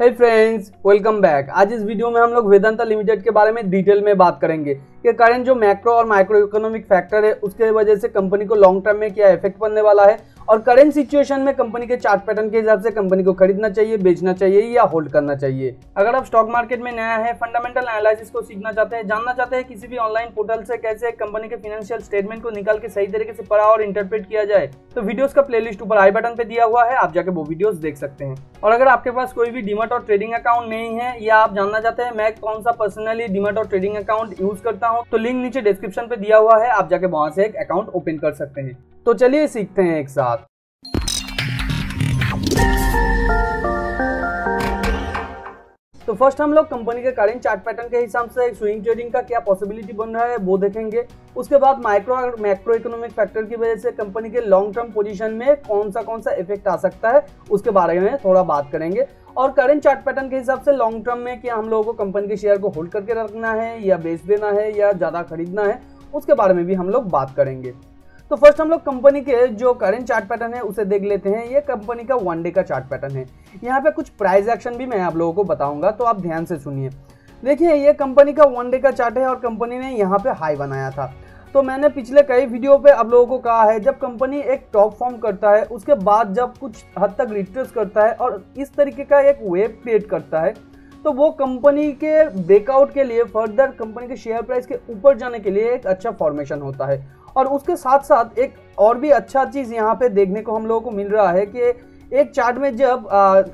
हे friends, welcome back. आज इस video में हम लोग वेदांता लिमिटेड के बारे में डिटेल में बात करेंगे कि करंट जो मैक्रो और माइक्रो इकोनॉमिक फैक्टर है उसके वजह से कंपनी को लॉन्ग टर्म में क्या इफेक्ट पड़ने वाला है और करंट सिचुएशन में कंपनी के चार्ट पैटर्न के हिसाब से कंपनी को खरीदना चाहिए, बेचना चाहिए या होल्ड करना चाहिए। अगर आप स्टॉक मार्केट में नया है, फंडामेंटल एनालिसिस को सीखना चाहते हैं, जानना चाहते हैं किसी भी ऑनलाइन पोर्टल से कैसे कंपनी के फाइनेंशियल स्टेटमेंट को निकाल के सही तरीके से पढ़ा और इंटरप्रेट किया जाए, तो वीडियोस का प्लेलिस्ट ऊपर आई बटन पे दिया हुआ है, आप जाके वो वीडियोस देख सकते हैं। और अगर आपके पास कोई भी डीमैट और ट्रेडिंग अकाउंट नहीं है या आप जानना चाहते हैं मैं कौन सा पर्सनली डीमैट और ट्रेडिंग अकाउंट यूज करता हूं, तो लिंक नीचे डिस्क्रिप्शन पे दिया हुआ है, आप जाके वहां से एक अकाउंट ओपन कर सकते हैं। तो चलिए सीखते हैं एक साथ। तो फर्स्ट हम लोग कंपनी के करंट चार्ट पैटर्न के हिसाब से स्विंग ट्रेडिंग का क्या पॉसिबिलिटी बन रहा है वो देखेंगे। उसके बाद माइक्रो और मैक्रो इकोनॉमिक फैक्टर की वजह से कंपनी के लॉन्ग टर्म पोजीशन में कौन सा इफेक्ट आ सकता है उसके बारे में थोड़ा बात करेंगे। और करंट चार्ट पैटर्न के हिसाब से लॉन्ग टर्म में क्या हम लोगों को कंपनी के शेयर को होल्ड करके रखना है या बेच देना है या ज़्यादा खरीदना है, उसके बारे में भी हम लोग बात करेंगे। तो फर्स्ट हम लोग कंपनी के जो करंट चार्ट पैटर्न है उसे देख लेते हैं। ये कंपनी का वन डे का चार्ट पैटर्न है। यहाँ पे कुछ प्राइस एक्शन भी मैं आप लोगों को बताऊंगा, तो आप ध्यान से सुनिए। देखिए, ये कंपनी का वन डे का चार्ट है और कंपनी ने यहाँ पे हाई बनाया था। तो मैंने पिछले कई वीडियो पे आप लोगों को कहा है, जब कंपनी एक टॉप फॉर्म करता है उसके बाद जब कुछ हद तक रिट्रेस करता है और इस तरीके का एक वेव क्रिएट करता है, तो वो कंपनी के ब्रेकआउट के लिए, फर्दर कंपनी के शेयर प्राइस के ऊपर जाने के लिए एक अच्छा फॉर्मेशन होता है। और उसके साथ साथ एक और भी अच्छा चीज़ यहाँ पे देखने को हम लोगों को मिल रहा है कि एक चार्ट में जब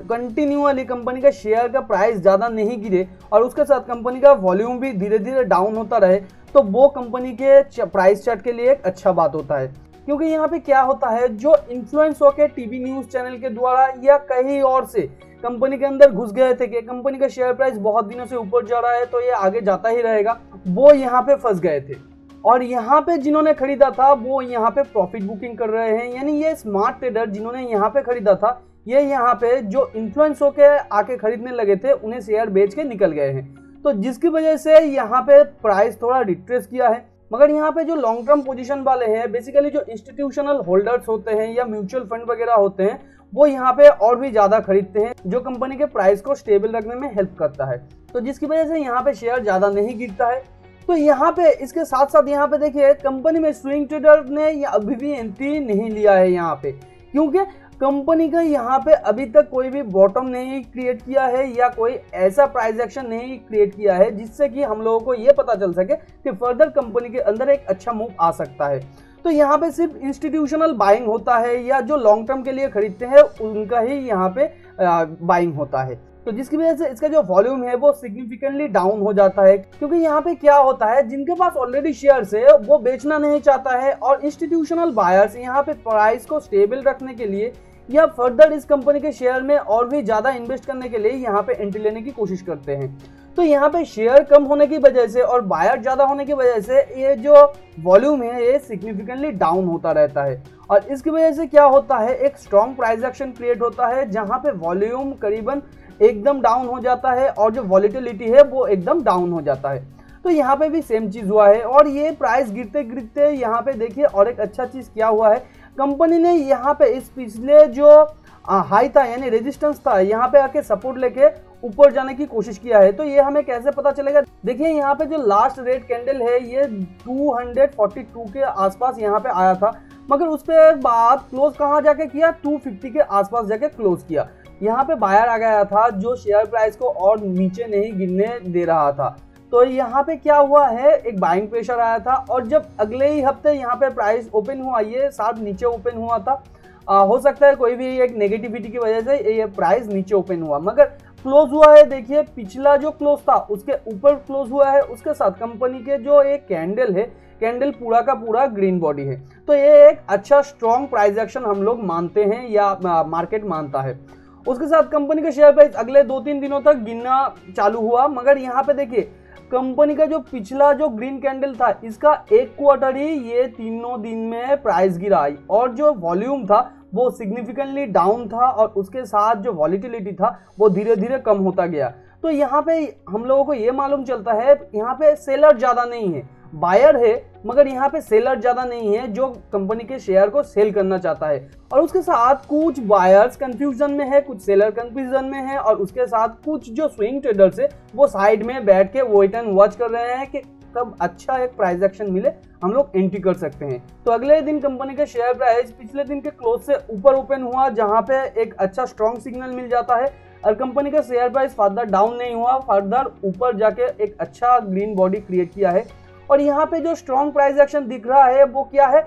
कंटिन्यूअली कंपनी का शेयर का प्राइस ज़्यादा नहीं गिरे और उसके साथ कंपनी का वॉल्यूम भी धीरे धीरे डाउन होता रहे, तो वो कंपनी के प्राइस चार्ट के लिए एक अच्छा बात होता है। क्योंकि यहाँ पे क्या होता है, जो इन्फ्लुएंस होकर टीवी न्यूज़ चैनल के द्वारा या कहीं और से कंपनी के अंदर घुस गए थे कि कंपनी का शेयर प्राइस बहुत दिनों से ऊपर जा रहा है तो ये आगे जाता ही रहेगा, वो यहाँ पे फंस गए थे। और यहाँ पे जिन्होंने खरीदा था वो यहाँ पे प्रॉफिट बुकिंग कर रहे हैं। यानी ये स्मार्ट ट्रेडर जिन्होंने यहाँ पे खरीदा था, ये यहाँ पे जो इन्फ्लुएंस होके आके खरीदने लगे थे उन्हें शेयर बेच के निकल गए हैं, तो जिसकी वजह से यहाँ पे प्राइस थोड़ा रिट्रेस किया है। मगर यहाँ पे जो लॉन्ग टर्म पोजीशन वाले हैं, बेसिकली जो इंस्टीट्यूशनल होल्डर्स होते हैं या म्यूचुअल फंड वगैरह होते हैं, वो यहाँ पे और भी ज़्यादा खरीदते हैं, जो कंपनी के प्राइस को स्टेबल रखने में हेल्प करता है। तो जिसकी वजह से यहाँ पे शेयर ज़्यादा नहीं गिरता है। तो यहाँ पे इसके साथ साथ यहाँ पे देखिए, कंपनी में स्विंग ट्रेडर ने अभी भी एंट्री नहीं लिया है यहाँ पे, क्योंकि कंपनी का यहाँ पे अभी तक कोई भी बॉटम नहीं क्रिएट किया है या कोई ऐसा प्राइस एक्शन नहीं क्रिएट किया है जिससे कि हम लोगों को ये पता चल सके कि फर्दर कंपनी के अंदर एक अच्छा मूव आ सकता है। तो यहाँ पे सिर्फ इंस्टीट्यूशनल बाइंग होता है या जो लॉन्ग टर्म के लिए खरीदते हैं उनका ही यहाँ पे बाइंग होता है, तो जिसकी वजह से इसका जो वॉल्यूम है वो सिग्निफिकेंटली डाउन हो जाता है। क्योंकि यहाँ पे क्या होता है, जिनके पास ऑलरेडी शेयर्स है वो बेचना नहीं चाहता है और इंस्टीट्यूशनल बायर्स यहाँ पे प्राइस को स्टेबल रखने के लिए या फर्दर इस कंपनी के शेयर में और भी ज़्यादा इन्वेस्ट करने के लिए यहाँ पे एंट्री लेने की कोशिश करते हैं। तो यहाँ पे शेयर कम होने की वजह से और बायर ज़्यादा होने की वजह से ये जो वॉल्यूम है ये सिग्निफिकेंटली डाउन होता रहता है। और इसकी वजह से क्या होता है, एक स्ट्रॉन्ग प्राइस एक्शन क्रिएट होता है जहाँ पे वॉल्यूम करीबन एकदम डाउन हो जाता है और जो वॉलिटिलिटी है वो एकदम डाउन हो जाता है। तो यहाँ पे भी सेम चीज़ हुआ है और ये प्राइस गिरते गिरते यहाँ पे देखिए और एक अच्छा चीज़ क्या हुआ है, कंपनी ने यहाँ पे इस पिछले जो हाई था यानी रेजिस्टेंस था, यहाँ पे आके सपोर्ट लेके ऊपर जाने की कोशिश किया है। तो ये हमें कैसे पता चलेगा, देखिए यहाँ पे जो लास्ट रेड कैंडल है ये 242 के आसपास यहाँ पे आया था, मगर उस पर बाद क्लोज कहाँ जाके किया, 250 के आसपास जाके क्लोज किया। यहाँ पे बायर आ गया था जो शेयर प्राइस को और नीचे नहीं गिरने दे रहा था। तो यहाँ पे क्या हुआ है, एक बाइंग प्रेशर आया था और जब अगले ही हफ्ते यहाँ पे प्राइस ओपन हुआ, ये साथ नीचे ओपन हुआ था। हो सकता है कोई भी एक नेगेटिविटी की वजह से ये प्राइस नीचे ओपन हुआ, मगर क्लोज हुआ है देखिए पिछला जो क्लोज था उसके ऊपर क्लोज हुआ है। उसके साथ कंपनी के जो एक कैंडल है, कैंडल पूरा का पूरा ग्रीन बॉडी है। तो ये एक अच्छा स्ट्रॉन्ग प्राइस एक्शन हम लोग मानते हैं या मार्केट मानता है। उसके साथ कंपनी का शेयर प्राइस अगले 2-3 दिनों तक गिरना चालू हुआ, मगर यहाँ पे देखिए कंपनी का जो पिछला जो ग्रीन कैंडल था इसका एक क्वार्टर ही ये तीनों दिन में प्राइस गिरा और जो वॉल्यूम था वो सिग्निफिकेंटली डाउन था और उसके साथ जो वॉलिटिलिटी था वो धीरे धीरे कम होता गया। तो यहाँ पे हम लोगों को ये मालूम चलता है यहाँ पे सेलर ज़्यादा नहीं है, बायर है मगर यहाँ पे सेलर ज्यादा नहीं है जो कंपनी के शेयर को सेल करना चाहता है। और उसके साथ कुछ बायर्स कंफ्यूजन में है, कुछ सेलर कंफ्यूजन में है, और उसके साथ कुछ जो स्विंग ट्रेडर्स है वो साइड में बैठ के वेट एंड वॉच कर रहे हैं कि कब अच्छा एक प्राइस एक्शन मिले हम लोग एंट्री कर सकते हैं। तो अगले दिन कंपनी के शेयर प्राइस पिछले दिन के क्लोज से ऊपर ओपन हुआ, जहां पे एक अच्छा स्ट्रॉन्ग सिग्नल मिल जाता है, और कंपनी का शेयर प्राइस फर्दर डाउन नहीं हुआ, फर्दर ऊपर जाके एक अच्छा ग्रीन बॉडी क्रिएट किया है। और यहाँ पे जो स्ट्रॉन्ग प्राइस एक्शन दिख रहा है वो क्या है,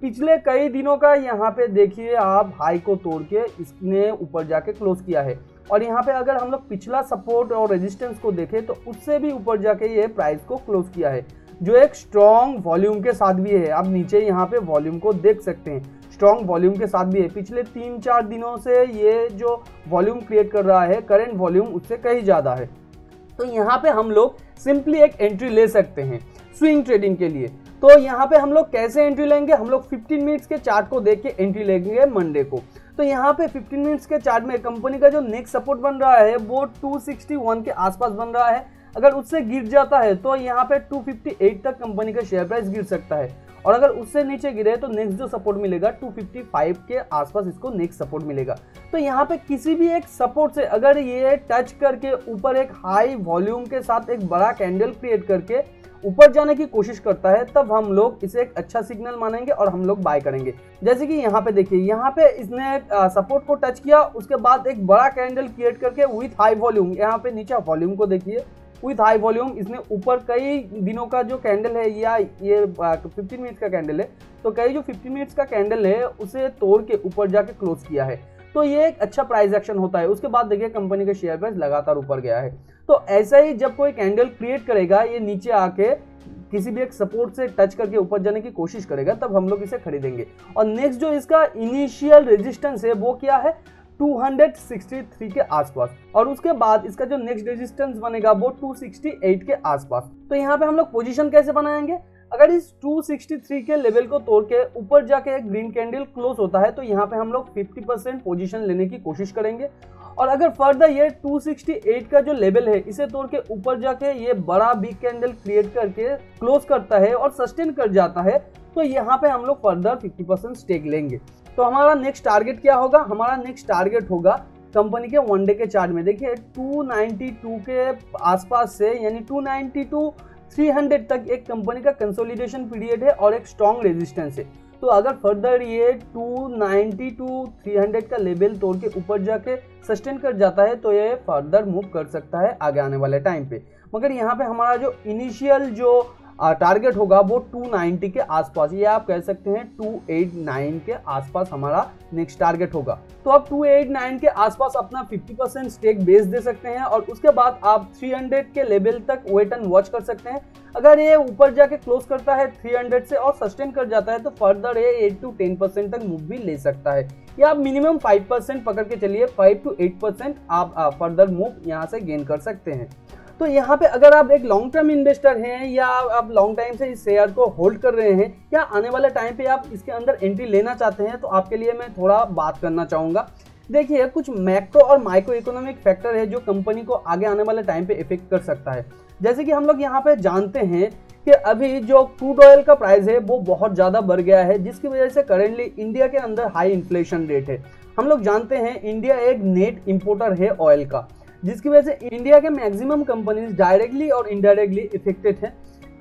पिछले कई दिनों का यहाँ पे देखिए आप हाई को तोड़ के इसने ऊपर जाके क्लोज किया है। और यहाँ पे अगर हम लोग पिछला सपोर्ट और रेजिस्टेंस को देखें तो उससे भी ऊपर जाके ये प्राइस को क्लोज किया है, जो एक स्ट्रॉन्ग वॉल्यूम के साथ भी है। आप नीचे यहाँ पे वॉल्यूम को देख सकते हैं, स्ट्रॉन्ग वॉल्यूम के साथ भी है। पिछले 3-4 दिनों से ये जो वॉल्यूम क्रिएट कर रहा है, करंट वॉल्यूम उससे कहीं ज़्यादा है। तो यहाँ पे हम लोग सिंपली एक एंट्री ले सकते हैं स्विंग ट्रेडिंग के लिए। तो यहाँ पे हम लोग कैसे एंट्री लेंगे, हम लोग 15 मिनट्स के चार्ट को देख के एंट्री लेंगे मंडे को। तो यहाँ पे 15 मिनट्स के चार्ट में कंपनी का जो नेक्स्ट सपोर्ट बन रहा है वो 261 के आसपास बन रहा है। अगर उससे गिर जाता है तो यहाँ पे 258 तक कंपनी का शेयर प्राइस गिर सकता है, और अगर उससे नीचे गिरे तो नेक्स्ट जो सपोर्ट मिलेगा 255 के आसपास इसको नेक्स्ट सपोर्ट मिलेगा। तो यहाँ पे किसी भी एक सपोर्ट से अगर ये टच करके ऊपर एक हाई वॉल्यूम के साथ एक बड़ा कैंडल क्रिएट करके ऊपर जाने की कोशिश करता है, तब हम लोग इसे एक अच्छा सिग्नल मानेंगे और हम लोग बाय करेंगे। जैसे कि यहाँ पे देखिए, यहाँ पे इसने सपोर्ट को टच किया, उसके बाद एक बड़ा कैंडल क्रिएट करके विथ हाई वॉल्यूम, यहाँ पे नीचे वॉल्यूम को देखिए, विथ हाई वॉल्यूम इसने ऊपर कई दिनों का जो कैंडल है, या ये 15 मिनट्स का कैंडल है, तो कई जो 15 मिनट्स का कैंडल है उसे तोड़ के ऊपर जाके क्लोज किया है। तो ये एक अच्छा प्राइस एक्शन होता है। उसके बाद देखिए कंपनी का शेयर प्राइस लगातार ऊपर गया है। तो ऐसा ही जब कोई कैंडल क्रिएट करेगा, ये नीचे आके किसी भी एक सपोर्ट से टच करके ऊपर जाने की कोशिश करेगा, तब हम लोग इसे खरीदेंगे। और नेक्स्ट जो इसका इनिशियल रेजिस्टेंस है वो क्या है, 263 के आसपास, और उसके बाद इसका जो नेक्स्ट रेजिस्टेंस बनेगा वो 268 के आसपास। तो यहाँ पे हम लोग पोजीशन कैसे बनाएंगे, अगर इस 263 के लेवल को तोड़ के ऊपर जाके एक ग्रीन कैंडल क्लोज होता है तो यहाँ पे हम लोग 50% पोजीशन लेने की कोशिश करेंगे। और अगर फर्दर ये 268 का जो लेवल है इसे तोड़ के ऊपर जाके ये बड़ा बिग कैंडल क्रिएट करके क्लोज करता है और सस्टेन कर जाता है, तो यहाँ पे हम लोग फर्दर 50% स्टेक लेंगे। तो हमारा नेक्स्ट टारगेट क्या होगा, हमारा नेक्स्ट टारगेट होगा कंपनी के वन डे के चार्ट में देखिए 292 के आसपास से, यानी 292-300 तक एक कंपनी का कंसोलिडेशन पीरियड है और एक स्ट्रॉन्ग रेजिस्टेंस है। तो अगर फर्दर ये 290-300 का लेवल तोड़ के ऊपर जाके सस्टेन कर जाता है तो ये फर्दर मूव कर सकता है आगे आने वाले टाइम पे। मगर यहाँ पे हमारा जो इनिशियल जो टारगेट होगा वो 290 के आसपास, ये आप कह सकते हैं 289 के आसपास हमारा नेक्स्ट टारगेट होगा। तो आप 289 के आसपास अपना 50% स्टेक बेस दे सकते हैं और उसके बाद आप 300 के लेवल तक वेट एंड वॉच कर सकते हैं। अगर ये ऊपर जाके क्लोज करता है 300 से और सस्टेन कर जाता है तो फर्दर ये 8-10% तक मूव भी ले सकता है, या आप मिनिमम 5% पकड़ के चलिए, 5-8% आप फर्दर मूव यहाँ से गेन कर सकते हैं। तो यहाँ पे अगर आप एक लॉन्ग टर्म इन्वेस्टर हैं या आप लॉन्ग टाइम से इस शेयर को होल्ड कर रहे हैं या आने वाले टाइम पे आप इसके अंदर एंट्री लेना चाहते हैं, तो आपके लिए मैं थोड़ा बात करना चाहूँगा। देखिए कुछ मैक्रो और माइक्रो इकोनॉमिक फैक्टर है जो कंपनी को आगे आने वाले टाइम पे इफेक्ट कर सकता है। जैसे कि हम लोग यहाँ पे जानते हैं कि अभी जो क्रूड ऑयल का प्राइस है वो बहुत ज़्यादा बढ़ गया है, जिसकी वजह से करेंटली इंडिया के अंदर हाई इन्फ्लेशन रेट है। हम लोग जानते हैं इंडिया एक नेट इम्पोर्टर है ऑयल का, जिसकी वजह से इंडिया के मैक्सिमम कंपनीज डायरेक्टली और इनडायरेक्टली इफेक्टेड है,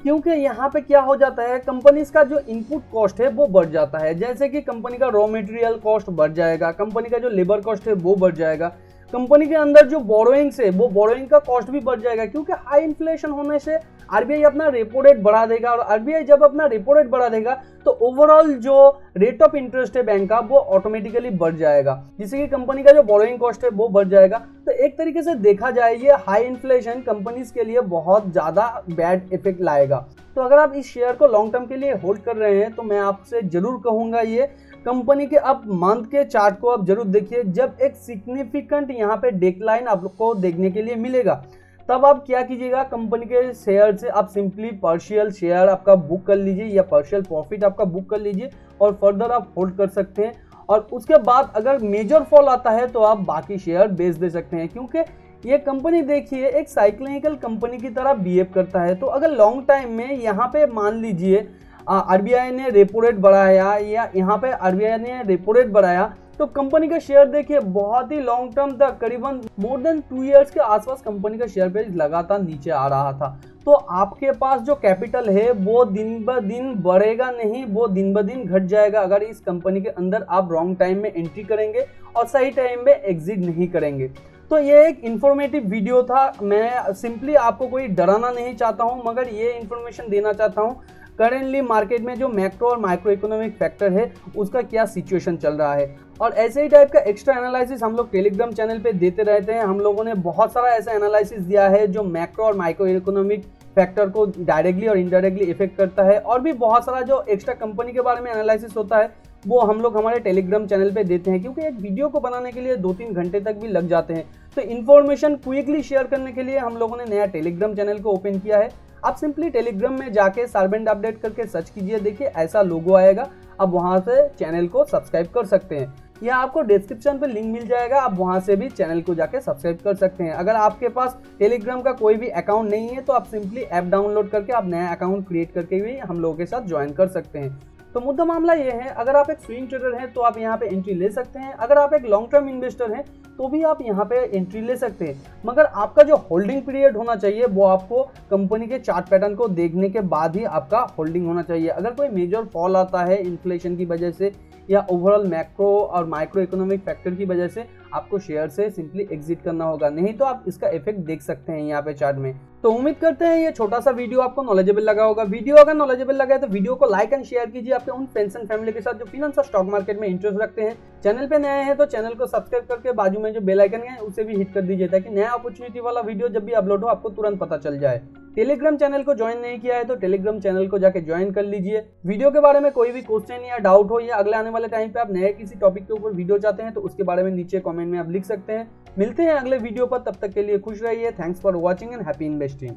क्योंकि यहाँ पे क्या हो जाता है, कंपनीज का जो इनपुट कॉस्ट है वो बढ़ जाता है। जैसे कि कंपनी का रॉ मटेरियल कॉस्ट बढ़ जाएगा, कंपनी का जो लेबर कॉस्ट है वो बढ़ जाएगा, कंपनी के अंदर जो बोरोइंग्स है वो बोरोइंग का कॉस्ट भी बढ़ जाएगा, क्योंकि हाई इन्फ्लेशन होने से आरबीआई अपना रेपो रेट बढ़ा देगा, और आरबीआई जब अपना रेपो रेट बढ़ा देगा तो ओवरऑल जो रेट ऑफ इंटरेस्ट है बैंक का वो ऑटोमेटिकली बढ़ जाएगा, जिससे कि कंपनी का जो बोरोइंग कॉस्ट है वो बढ़ जाएगा। तो एक तरीके से देखा जाए ये हाई इन्फ्लेशन कंपनीज के लिए बहुत ज़्यादा बैड इफेक्ट लाएगा। तो अगर आप इस शेयर को लॉन्ग टर्म के लिए होल्ड कर रहे हैं तो मैं आपसे जरूर कहूँगा ये कंपनी के अब मंथ के चार्ट को आप जरूर देखिए। जब एक सिग्निफिकेंट यहाँ पे डेक्लाइन आपको देखने के लिए मिलेगा तब आप क्या कीजिएगा, कंपनी के शेयर से आप सिंपली पार्शियल शेयर आपका बुक कर लीजिए या पार्शियल प्रॉफिट आपका बुक कर लीजिए और फर्दर आप होल्ड कर सकते हैं। और उसके बाद अगर मेजर फॉल आता है तो आप बाकी शेयर बेच दे सकते हैं, क्योंकि ये कंपनी देखिए एक साइक्लिकल कंपनी की तरह बिहेव करता है। तो अगर लॉन्ग टाइम में यहाँ पे मान लीजिए आरबीआई ने रेपो रेट बढ़ाया या यहाँ पे आरबीआई ने रेपो रेट बढ़ाया तो कंपनी का शेयर देखिए बहुत ही लॉन्ग टर्म तक करीबन मोर देन 2 इयर्स के आसपास कंपनी का शेयर प्राइस लगातार नीचे आ रहा था। तो आपके पास जो कैपिटल है वो दिन ब दिन बढ़ेगा नहीं, वो दिन ब दिन घट जाएगा अगर इस कंपनी के अंदर आप रॉन्ग टाइम में एंट्री करेंगे और सही टाइम में एग्जिट नहीं करेंगे। तो ये एक इंफॉर्मेटिव वीडियो था। मैं सिंपली आपको कोई डराना नहीं चाहता हूँ, मगर ये इन्फॉर्मेशन देना चाहता हूँ करेंटली मार्केट में जो मैक्रो और माइक्रो इकोनॉमिक फैक्टर है उसका क्या सिचुएशन चल रहा है। और ऐसे ही टाइप का एक्स्ट्रा एनालिसिस हम लोग टेलीग्राम चैनल पे देते रहते हैं। हम लोगों ने बहुत सारा ऐसा एनालिसिस दिया है जो मैक्रो और माइक्रो इकोनॉमिक फैक्टर को डायरेक्टली और इनडायरेक्टली इफेक्ट करता है, और भी बहुत सारा जो एक्स्ट्रा कंपनी के बारे में एनालिसिस होता है वो हम लोग हमारे टेलीग्राम चैनल पे देते हैं, क्योंकि एक वीडियो को बनाने के लिए 2-3 घंटे तक भी लग जाते हैं। तो इन्फॉर्मेशन क्विकली शेयर करने के लिए हम लोगों ने नया टेलीग्राम चैनल को ओपन किया है। आप सिंपली टेलीग्राम में जाके सार्बेंट अपडेट करके सर्च कीजिए, देखिए ऐसा लोगो आएगा, आप वहां से चैनल को सब्सक्राइब कर सकते हैं, या आपको डिस्क्रिप्शन पे लिंक मिल जाएगा, आप वहां से भी चैनल को जाके सब्सक्राइब कर सकते हैं। अगर आपके पास टेलीग्राम का कोई भी अकाउंट नहीं है तो आप सिंपली ऐप डाउनलोड करके आप नया अकाउंट क्रिएट करके भी हम लोगों के साथ ज्वाइन कर सकते हैं। तो मुद्दा मामला ये है, अगर आप एक स्विंग ट्रेडर हैं तो आप यहाँ पे एंट्री ले सकते हैं, अगर आप एक लॉन्ग टर्म इन्वेस्टर हैं तो भी आप यहाँ पे एंट्री ले सकते हैं, मगर आपका जो होल्डिंग पीरियड होना चाहिए वो आपको कंपनी के चार्ट पैटर्न को देखने के बाद ही आपका होल्डिंग होना चाहिए। अगर कोई मेजर फॉल आता है इन्फ्लेशन की वजह से या ओवरऑल मैक्रो और माइक्रो इकोनॉमिक फैक्टर की वजह से आपको शेयर से सिंपली एग्जिट करना होगा, नहीं तो आप इसका इफेक्ट देख सकते हैं यहाँ पे चार्ट में। तो उम्मीद करते हैं ये छोटा सा वीडियो आपको नॉलेजेबल लगा होगा। वीडियो अगर नॉलेजेबल लगा है तो वीडियो को लाइक एंड शेयर कीजिए आपके उन फ्रेंड्स एंड फैमिली के साथ जो फाइनेंस और स्टॉक मार्केट में इंटरेस्ट रखते हैं। चैनल पे नए हैं तो चैनल को सब्सक्राइब करके बाजू में जो बेल आइकन है उसे भी हिट कर दीजिए, ताकि नया अपॉर्चुनिटी वाला वीडियो जब भी अपलोड हो आपको तुरंत पता चल जाए। टेलीग्राम चैनल को ज्वाइन नहीं किया है तो टेलीग्राम चैनल को जाके ज्वाइन कर लीजिए। वीडियो के बारे में कोई भी क्वेश्चन या डाउट हो या अगले आने वाले टाइम पे आप नए किसी टॉपिक के ऊपर वीडियो चाहते हैं तो उसके बारे में नीचे कमेंट में आप लिख सकते हैं। मिलते हैं अगले वीडियो पर, तब तक के लिए खुश रहिए। Thanks for watching and happy investing.